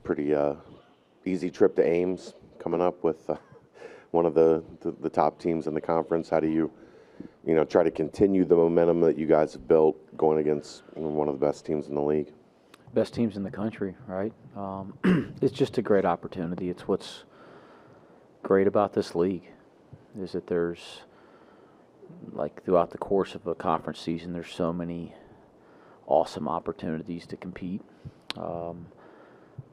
pretty easy trip to Ames coming up with one of the top teams in the conference. How do you try to continue the momentum that you guys have built going against one of the best teams in the league? Best teams in the country, right? It's just a great opportunity. It's what's great about this league is that there's, like, throughout the course of a conference season, there's so many awesome opportunities to compete.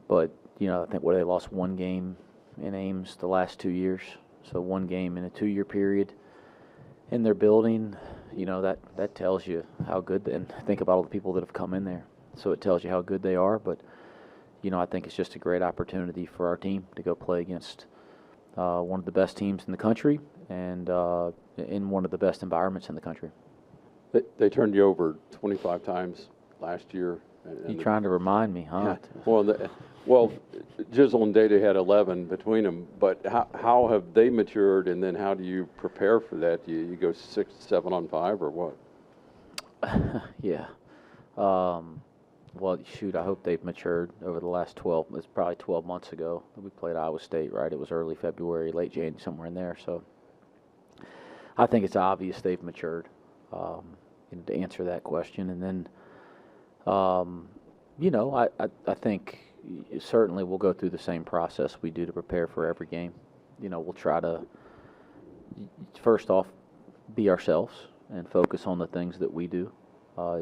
But, I think they lost one game in Ames the last 2 years. So one game in a 2-year period in their building, that tells you how good, and think about all the people that have come in there. So it tells you how good they are. But, I think it's just a great opportunity for our team to go play against one of the best teams in the country and in one of the best environments in the country. They turned you over 25 times last year. You trying to remind me, huh? Yeah. Well, Jizzle and Data had 11 between them, but how have they matured, and then how do you prepare for that? You go 6, 7 on 5, or what? Yeah. Well, shoot, I hope they've matured over the last 12. It's probably 12 months ago that we played Iowa State, right? It was early February, late January, somewhere in there. So I think it's obvious they've matured to answer that question. And then, I think certainly we'll go through the same process we do to prepare for every game. We'll try to, first off, be ourselves and focus on the things that we do.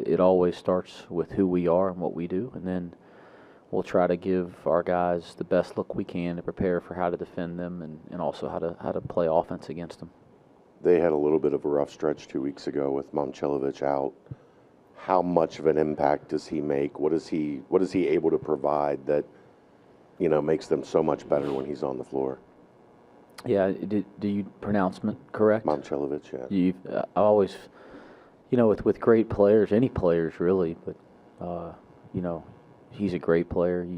It always starts with who we are and what we do, and then we'll try to give our guys the best look we can to prepare for how to defend them and also how to play offense against them. They had a little bit of a rough stretch 2 weeks ago with Momcilovic out. How much of an impact does he make? What is he able to provide that makes them so much better when he's on the floor? Yeah, do you pronouncement correct? Momcilovic, yeah. I always, with great players, any players really, but he's a great player.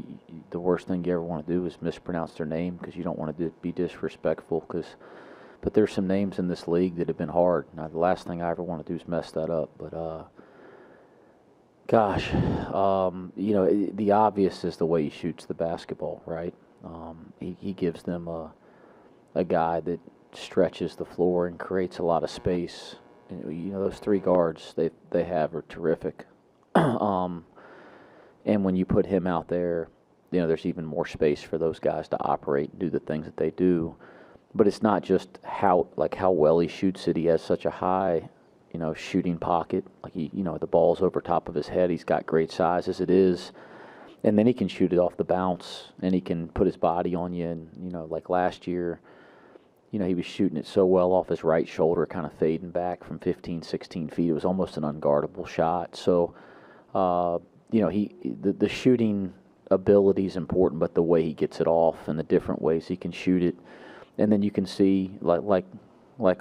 The worst thing you ever want to do is mispronounce their name because you don't want to be disrespectful. But there's some names in this league that have been hard. Now, the last thing I ever want to do is mess that up. But gosh, the obvious is the way he shoots the basketball, right? He gives them a guy that stretches the floor and creates a lot of space. Those 3 guards they have are terrific. And when you put him out there, there's even more space for those guys to operate and do the things that they do. But it's not just how well he shoots it. He has such a high, shooting pocket. Like the ball's over top of his head. He's got great size as it is. And then he can shoot it off the bounce, and he can put his body on you. And, like last year, he was shooting it so well off his right shoulder, kind of fading back from 15, 16 feet. It was almost an unguardable shot. So, the shooting ability is important, but the way he gets it off and the different ways he can shoot it. And then you can see, like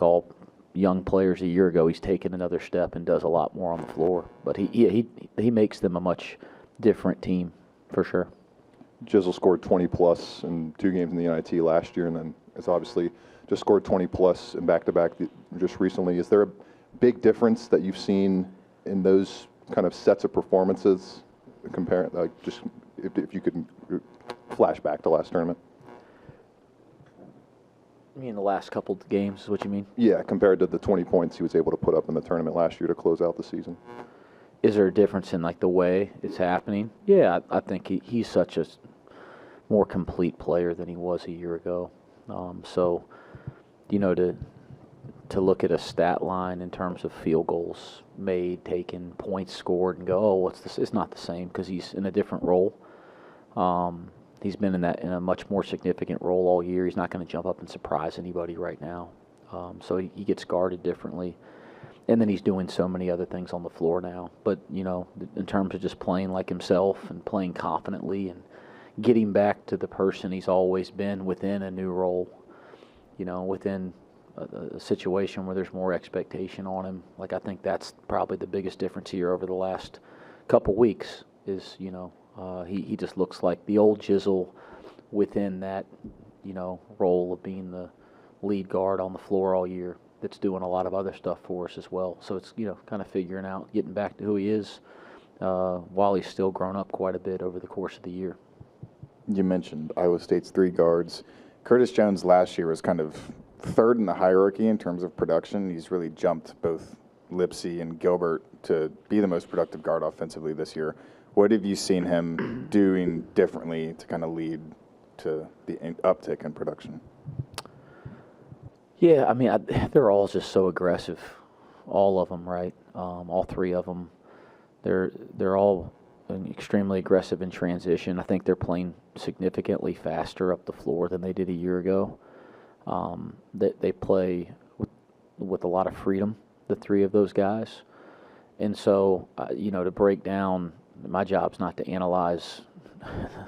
all young players a year ago, he's taken another step and does a lot more on the floor. But he makes them a much different team, for sure. Jizzle scored 20-plus in 2 games in the NIT last year, and then has obviously just scored 20-plus in back-to-back just recently. Is there a big difference that you've seen in those kind of sets of performances? Just if you could flash back to last tournament. You mean the last couple of games is what you mean? Yeah, compared to the 20 points he was able to put up in the tournament last year to close out the season. Is there a difference in the way it's happening? Yeah, I think he's such a more complete player than he was a year ago. To look at a stat line in terms of field goals made, taken, points scored, and go, oh, what's this? It's not the same because he's in a different role. He's been in a much more significant role all year. He's not going to jump up and surprise anybody right now. So he gets guarded differently. And then he's doing so many other things on the floor now. But, in terms of just playing like himself and playing confidently and getting back to the person he's always been within a new role, within a situation where there's more expectation on him. I think that's probably the biggest difference here over the last couple weeks is, he just looks like the old Jizzle within that, role of being the lead guard on the floor all year that's doing a lot of other stuff for us as well. So it's, kind of figuring out, getting back to who he is while he's still grown up quite a bit over the course of the year. You mentioned Iowa State's 3 guards. Curtis Jones last year was kind of third in the hierarchy in terms of production. He's really jumped both Lipsey and Gilbert to be the most productive guard offensively this year. What have you seen him doing differently to kind of lead to the uptick in production? Yeah, I mean, they're all just so aggressive, all of them, right? All 3 of them. They're all extremely aggressive in transition. I think they're playing significantly faster up the floor than they did a year ago. They play with a lot of freedom, the 3 of those guys. And so, to break down, my job's not to analyze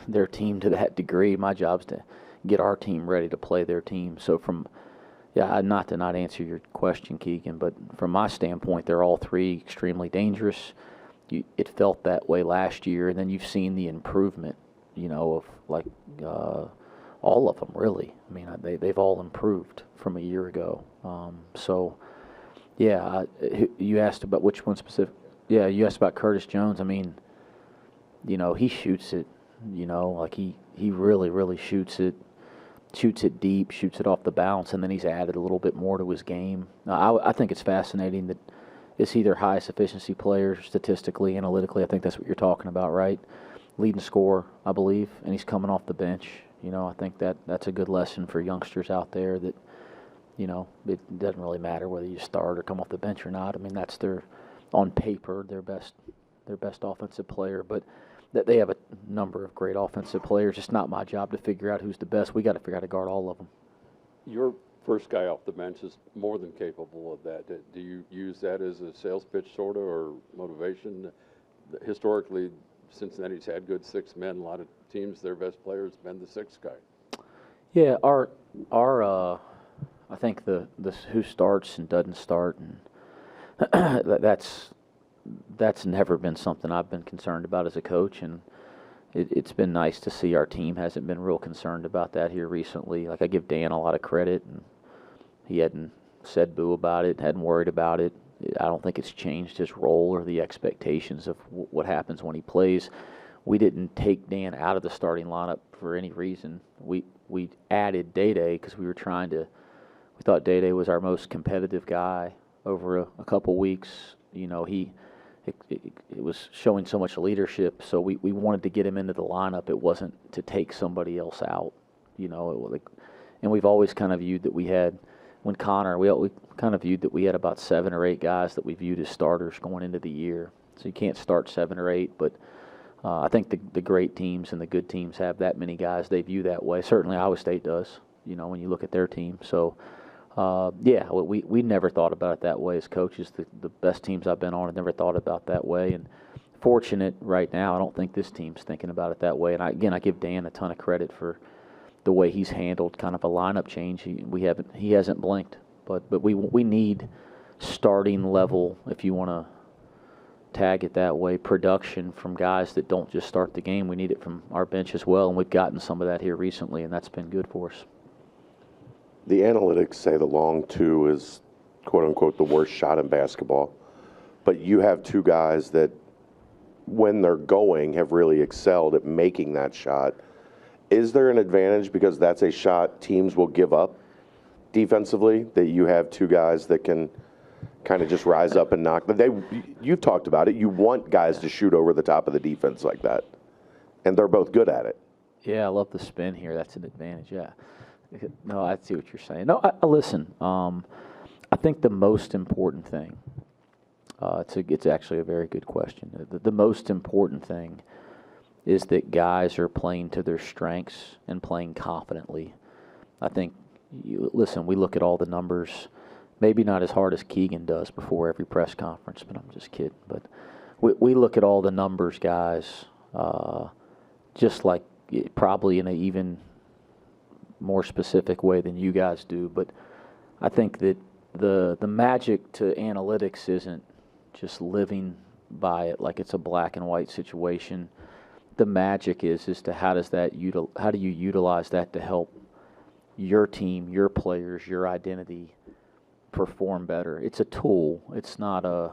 their team to that degree. My job's to get our team ready to play their team. So not to not answer your question, Keegan, but from my standpoint, they're all 3 extremely dangerous. It felt that way last year, and then you've seen the improvement, of all of them, really. I mean, they've all improved from a year ago. You asked about which one specific. Yeah, you asked about Curtis Jones. I mean, he shoots it, he really, really shoots it deep, shoots it off the bounce, and then he's added a little bit more to his game. I think it's fascinating that it's either highest efficiency player statistically, analytically. I think that's what you're talking about, right? Leading scorer, I believe, and he's coming off the bench. I think that's a good lesson for youngsters out there that, it doesn't really matter whether you start or come off the bench or not. I mean, that's on paper, their best offensive player, but that they have a number of great offensive players. It's not my job to figure out who's the best. We got to figure out how to guard all of them. Your first guy off the bench is more than capable of that. Do you use that as a sales pitch, sort of, or motivation? Historically, Cincinnati's had good 6 men. A lot of teams, their best player has been the 6th guy. Yeah, our I think the who starts and doesn't start, and that's never been something I've been concerned about as a coach, and it's been nice to see our team hasn't been real concerned about that here recently. Like, I give Dan a lot of credit, and he hadn't said boo about it, hadn't worried about it. I don't think it's changed his role or the expectations of what happens when he plays. We didn't take Dan out of the starting lineup for any reason. We added Day because we thought Day was our most competitive guy over a couple weeks. It was showing so much leadership, so we wanted to get him into the lineup. It wasn't to take somebody else out, and we've always kind of viewed that we had, we kind of viewed that we had about 7 or 8 guys that we viewed as starters going into the year. So you can't start 7 or 8, but I think the great teams and the good teams have that many guys they view that way. Certainly Iowa State does, when you look at their team. So, we never thought about it that way as coaches. The best teams I've been on have never thought about that way. And fortunate right now, I don't think this team's thinking about it that way. And I give Dan a ton of credit for the way he's handled kind of a lineup change. He hasn't blinked. But we need starting level, if you want to tag it that way, production from guys that don't just start the game. We need it from our bench as well, and we've gotten some of that here recently, and that's been good for us. The analytics say the long 2 is, quote-unquote, the worst shot in basketball. But you have 2 guys that, when they're going, have really excelled at making that shot. Is there an advantage because that's a shot teams will give up defensively, that you have 2 guys that can kind of just rise up and knock? You've talked about it. You want guys to shoot over the top of the defense like that, and they're both good at it. Yeah, I love the spin here. That's an advantage, yeah. No, I see what you're saying. No, listen, I think the most important thing, it's actually a very good question. The most important thing is that guys are playing to their strengths and playing confidently. I think, we look at all the numbers, maybe not as hard as Keegan does before every press conference, but I'm just kidding. But we look at all the numbers, guys, just like probably in an even more specific way than you guys do. But I think that the magic to analytics isn't just living by it like it's a black and white situation. The magic is to how do you utilize that to help your team, your players, your identity perform better. It's a tool. It's not a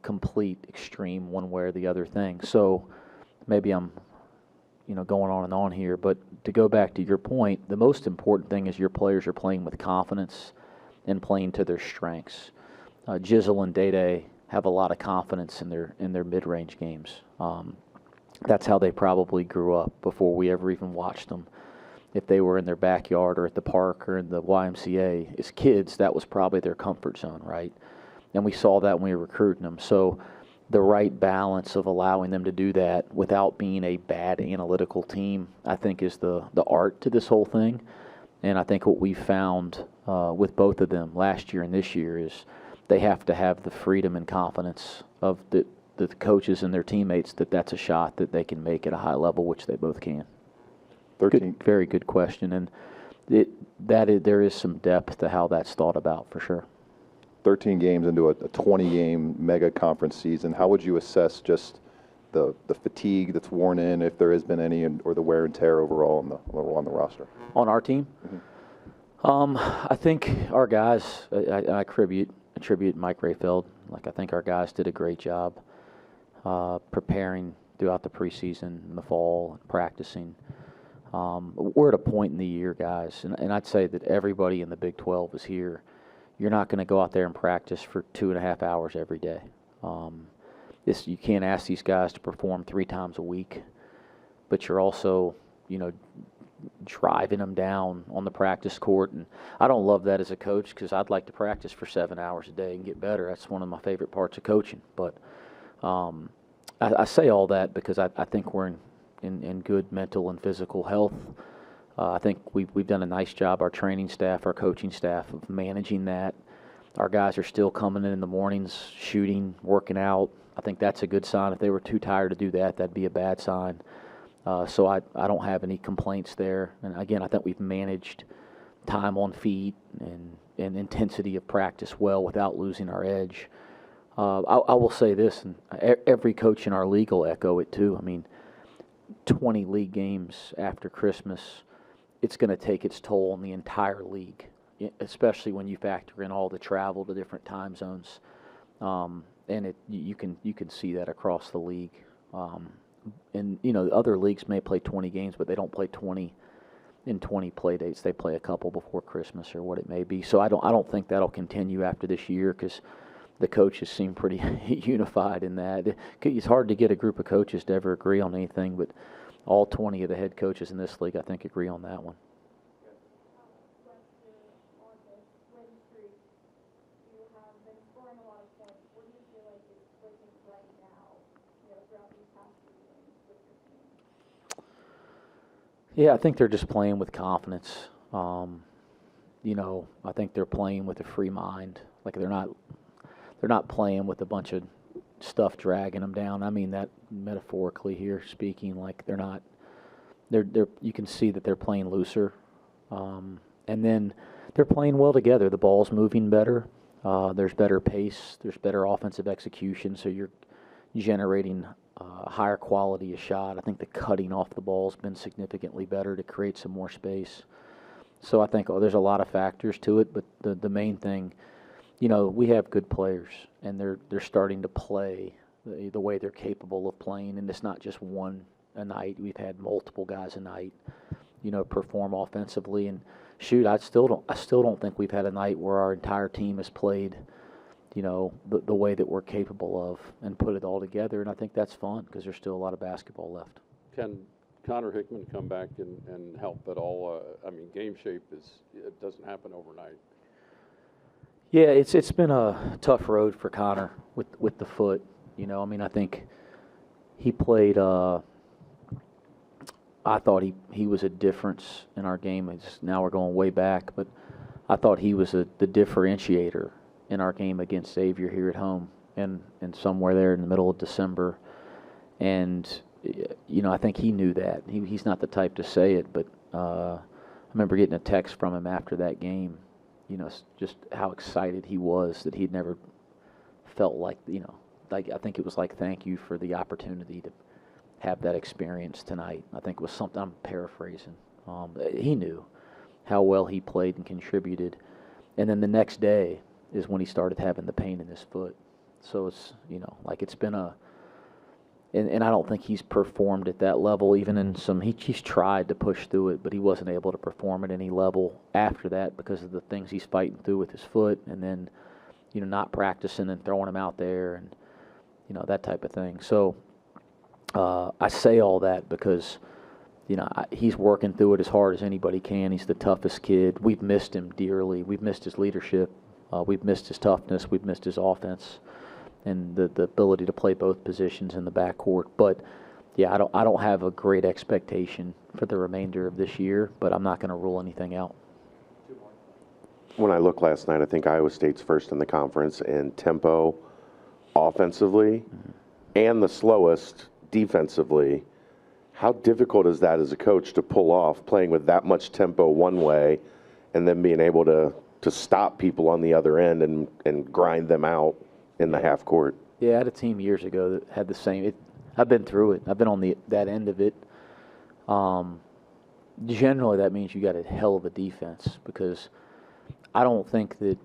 complete extreme one way or the other thing. So maybe I'm going on and on here. But to go back to your point, the most important thing is your players are playing with confidence and playing to their strengths. Jizzle and Day have a lot of confidence in their mid-range games. That's how they probably grew up before we ever even watched them. If they were in their backyard or at the park or in the YMCA, as kids, that was probably their comfort zone, right? And we saw that when we were recruiting them. So the right balance of allowing them to do that without being a bad analytical team, I think, is the art to this whole thing. And I think what we found with both of them last year and this year is they have to have the freedom and confidence of the coaches and their teammates that that's a shot that they can make at a high level, which they both can. 13. Very good question. And there is some depth to how that's thought about for sure. 13 games into a 20-game mega conference season. How would you assess just the fatigue that's worn in, if there has been any, or the wear and tear overall on the roster? On our team? Mm-hmm. I think our guys, I attribute Mike Rayfeld. Like, I think our guys did a great job preparing throughout the preseason in the fall, practicing. We're at a point in the year, guys, and I'd say that everybody in the Big 12 is here. You're not going to go out there and practice for 2.5 hours every day. You can't ask these guys to perform 3 times a week, but you're also, driving them down on the practice court. And I don't love that as a coach because I'd like to practice for 7 hours a day and get better. That's one of my favorite parts of coaching. But I say all that because I think we're in good mental and physical health. I think we've done a nice job, our training staff, our coaching staff, of managing that. Our guys are still coming in the mornings, shooting, working out. I think that's a good sign. If they were too tired to do that, that'd be a bad sign. So I don't have any complaints there. And again, I think we've managed time on feet and intensity of practice well without losing our edge. I will say this, and every coach in our league will echo it too. I mean, 20 league games after Christmas, it's going to take its toll on the entire league, especially when you factor in all the travel to different time zones. And you can see that across the league. And other leagues may play 20 games, but they don't play 20 in 20 play dates. They play a couple before Christmas or what it may be. So I don't think that'll continue after this year because the coaches seem pretty unified in that. It's hard to get a group of coaches to ever agree on anything, but all 20 of the head coaches in this league, I think, agree on that one. Yeah, I think they're just playing with confidence. I think they're playing with a free mind. Like they're not playing with a bunch of stuff dragging them down. I mean that metaphorically here speaking. Like they're not. You can see that they're playing looser, and then they're playing well together. The ball's moving better. There's better pace. There's better offensive execution. So you're generating higher quality of shot. I think the cutting off the ball has been significantly better to create some more space. So I think there's a lot of factors to it, but the main thing, we have good players, and they're starting to play the way they're capable of playing, and it's not just one a night. We've had multiple guys a night, perform offensively. And shoot, I still don't think we've had a night where our entire team has played the way that we're capable of and put it all together. And I think that's fun because there's still a lot of basketball left. Can Connor Hickman come back and help at all? Game shape it doesn't happen overnight. Yeah, it's been a tough road for Connor with the foot. I think he played. I thought he was a difference in our game. Now we're going way back, but I thought he was the differentiator in our game against Xavier here at home and somewhere there in the middle of December. And, I think he knew that. He's not the type to say it, but I remember getting a text from him after that game, just how excited he was that he'd never felt like I think it was like, thank you for the opportunity to have that experience tonight. I think it was something, I'm paraphrasing. He knew how well he played and contributed. And then the next day is when he started having the pain in his foot. So it's, it's been and I don't think he's performed at that level. Even in he's tried to push through it, but he wasn't able to perform at any level after that because of the things he's fighting through with his foot, and then not practicing and throwing him out there, and that type of thing. So I say all that because he's working through it as hard as anybody can. He's the toughest kid. We've missed him dearly. We've missed his leadership. We've missed his toughness. We've missed his offense and the ability to play both positions in the backcourt. But yeah, I don't have a great expectation for the remainder of this year, but I'm not going to rule anything out. When I looked last night, I think Iowa State's first in the conference in tempo offensively and the slowest defensively. How difficult is that as a coach to pull off playing with that much tempo one way and then being able to stop people on the other end and grind them out in the half court? Yeah, I had a team years ago that had the same. I've been through it. I've been on that end of it. Generally, that means you got a hell of a defense because I don't think that,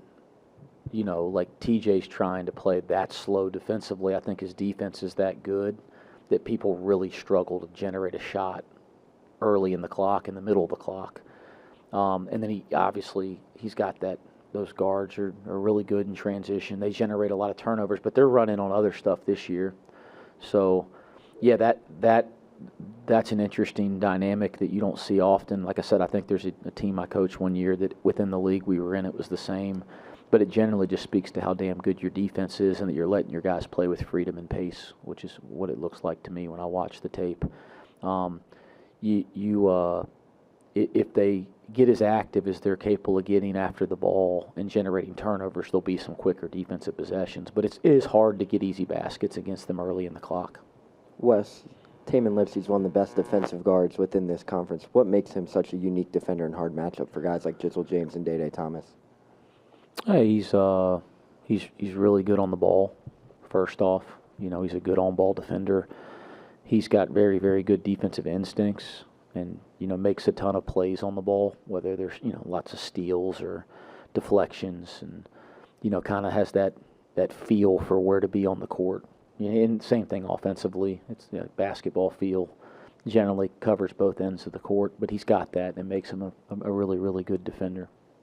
like TJ's trying to play that slow defensively. I think his defense is that good that people really struggle to generate a shot early in the clock, in the middle of the clock. And then he's got that. Those guards are really good in transition. They generate a lot of turnovers, but they're running on other stuff this year. So, yeah, that's an interesting dynamic that you don't see often. Like I said, I think there's a team I coached one year that within the league we were in, it was the same. But it generally just speaks to how damn good your defense is and that you're letting your guys play with freedom and pace, which is what it looks like to me when I watch the tape. If they get as active as they're capable of getting after the ball and generating turnovers, there'll be some quicker defensive possessions. But it is hard to get easy baskets against them early in the clock. Wes, Tamin Lipsey's one of the best defensive guards within this conference. What makes him such a unique defender and hard matchup for guys like Jizzle James and Day Thomas? Hey, he's really good on the ball. First off, he's a good on-ball defender. He's got very, very good defensive instincts, and makes a ton of plays on the ball. Whether there's lots of steals or deflections, and kind of has that feel for where to be on the court. And same thing offensively. It's basketball feel. Generally covers both ends of the court, but he's got that and makes him a really, really good defender.